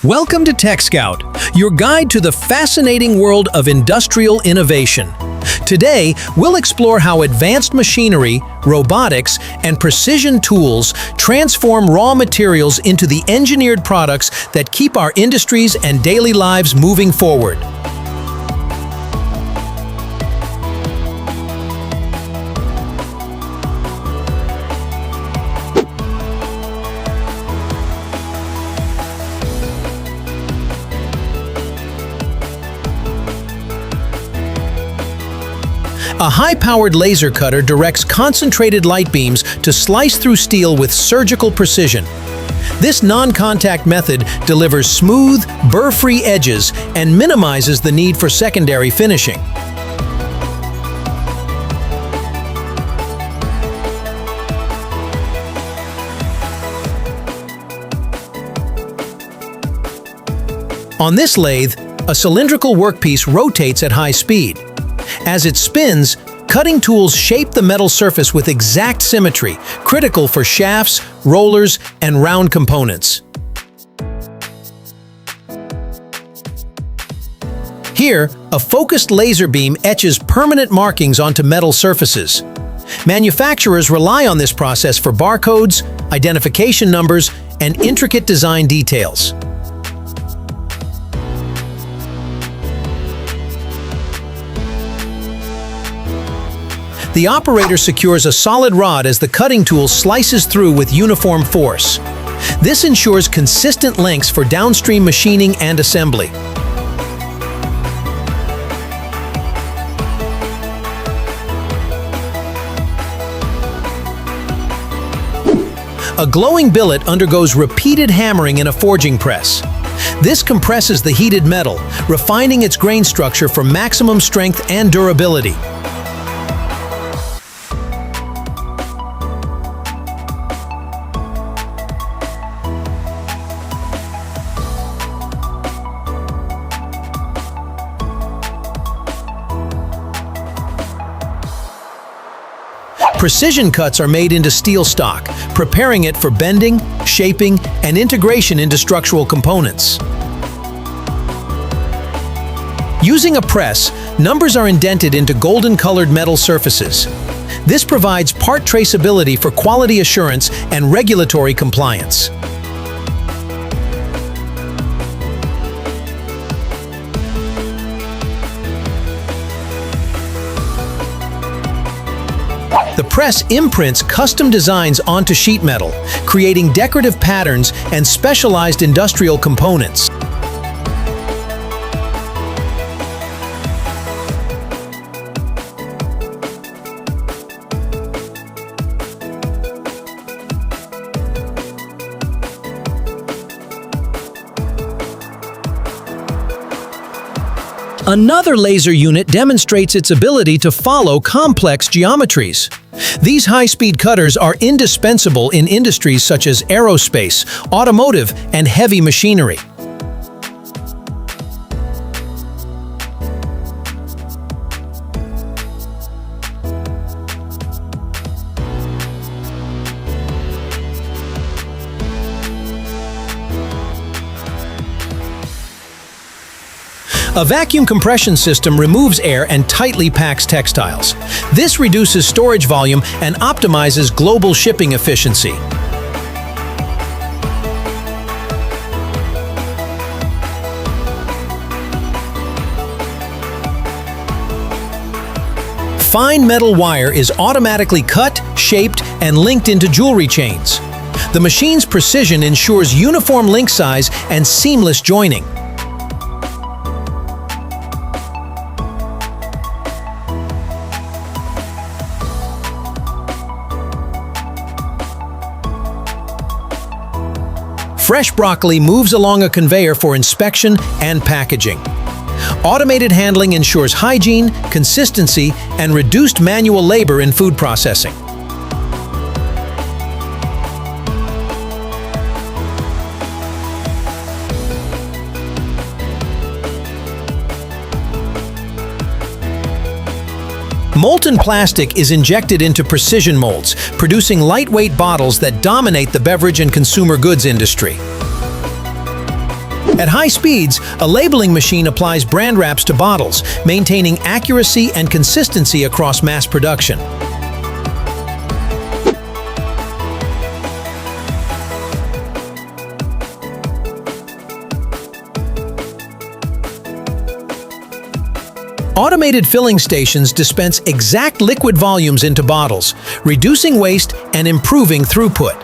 Welcome to Tech Scout, your guide to the fascinating world of industrial innovation. Today, we'll explore how advanced machinery, robotics, and precision tools transform raw materials into the engineered products that keep our industries and daily lives moving forward. A high-powered laser cutter directs concentrated light beams to slice through steel with surgical precision. This non-contact method delivers smooth, burr-free edges and minimizes the need for secondary finishing. On this lathe, a cylindrical workpiece rotates at high speed. As it spins, cutting tools shape the metal surface with exact symmetry, critical for shafts, rollers, and round components. Here, a focused laser beam etches permanent markings onto metal surfaces. Manufacturers rely on this process for barcodes, identification numbers, and intricate design details. The operator secures a solid rod as the cutting tool slices through with uniform force. This ensures consistent lengths for downstream machining and assembly. A glowing billet undergoes repeated hammering in a forging press. This compresses the heated metal, refining its grain structure for maximum strength and durability. Precision cuts are made into steel stock, preparing it for bending, shaping, and integration into structural components. Using a press, numbers are indented into golden-colored metal surfaces. This provides part traceability for quality assurance and regulatory compliance. The press imprints custom designs onto sheet metal, creating decorative patterns and specialized industrial components. Another laser unit demonstrates its ability to follow complex geometries. These high-speed cutters are indispensable in industries such as aerospace, automotive, and heavy machinery. A vacuum compression system removes air and tightly packs textiles. This reduces storage volume and optimizes global shipping efficiency. Fine metal wire is automatically cut, shaped, and linked into jewelry chains. The machine's precision ensures uniform link size and seamless joining. Fresh broccoli moves along a conveyor for inspection and packaging. Automated handling ensures hygiene, consistency, and reduced manual labor in food processing. Molten plastic is injected into precision molds, producing lightweight bottles that dominate the beverage and consumer goods industry. At high speeds, a labeling machine applies brand wraps to bottles, maintaining accuracy and consistency across mass production. Automated filling stations dispense exact liquid volumes into bottles, reducing waste and improving throughput.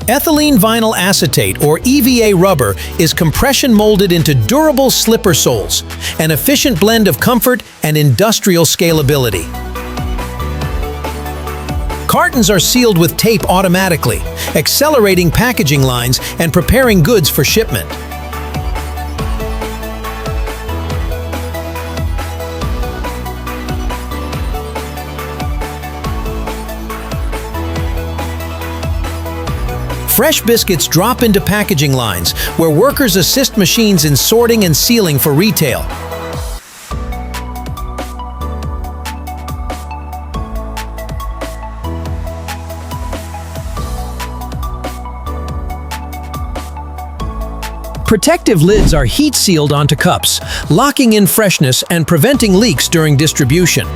Ethylene vinyl acetate, or EVA rubber, is compression molded into durable slipper soles, an efficient blend of comfort and industrial scalability. Cartons are sealed with tape automatically, accelerating packaging lines and preparing goods for shipment. Fresh biscuits drop into packaging lines, where workers assist machines in sorting and sealing for retail. Protective lids are heat-sealed onto cups, locking in freshness and preventing leaks during distribution.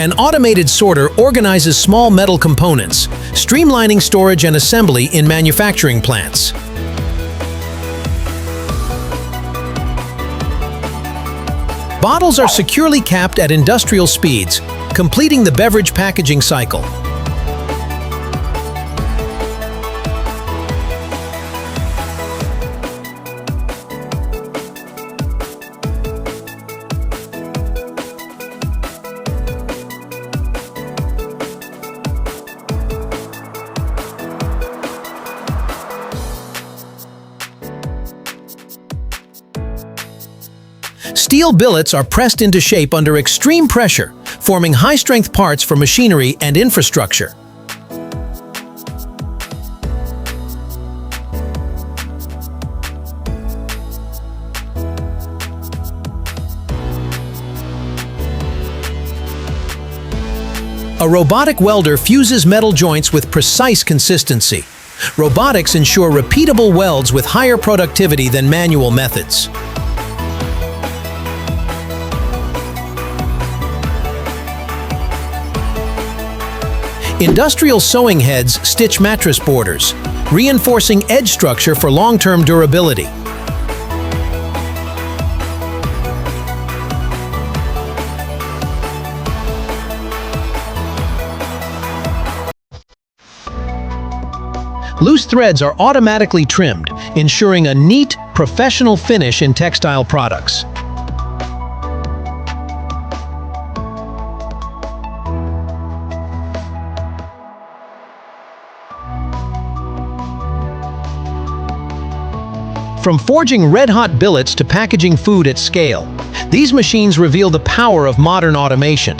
An automated sorter organizes small metal components, streamlining storage and assembly in manufacturing plants. Bottles are securely capped at industrial speeds, completing the beverage packaging cycle. Steel billets are pressed into shape under extreme pressure, forming high-strength parts for machinery and infrastructure. A robotic welder fuses metal joints with precise consistency. Robotics ensure repeatable welds with higher productivity than manual methods. Industrial sewing heads stitch mattress borders, reinforcing edge structure for long-term durability. Loose threads are automatically trimmed, ensuring a neat, professional finish in textile products. From forging red-hot billets to packaging food at scale, these machines reveal the power of modern automation.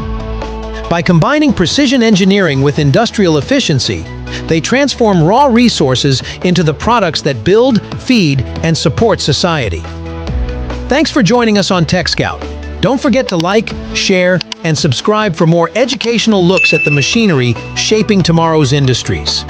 By combining precision engineering with industrial efficiency, they transform raw resources into the products that build, feed, and support society. Thanks for joining us on Tech Scout. Don't forget to like, share, and subscribe for more educational looks at the machinery shaping tomorrow's industries.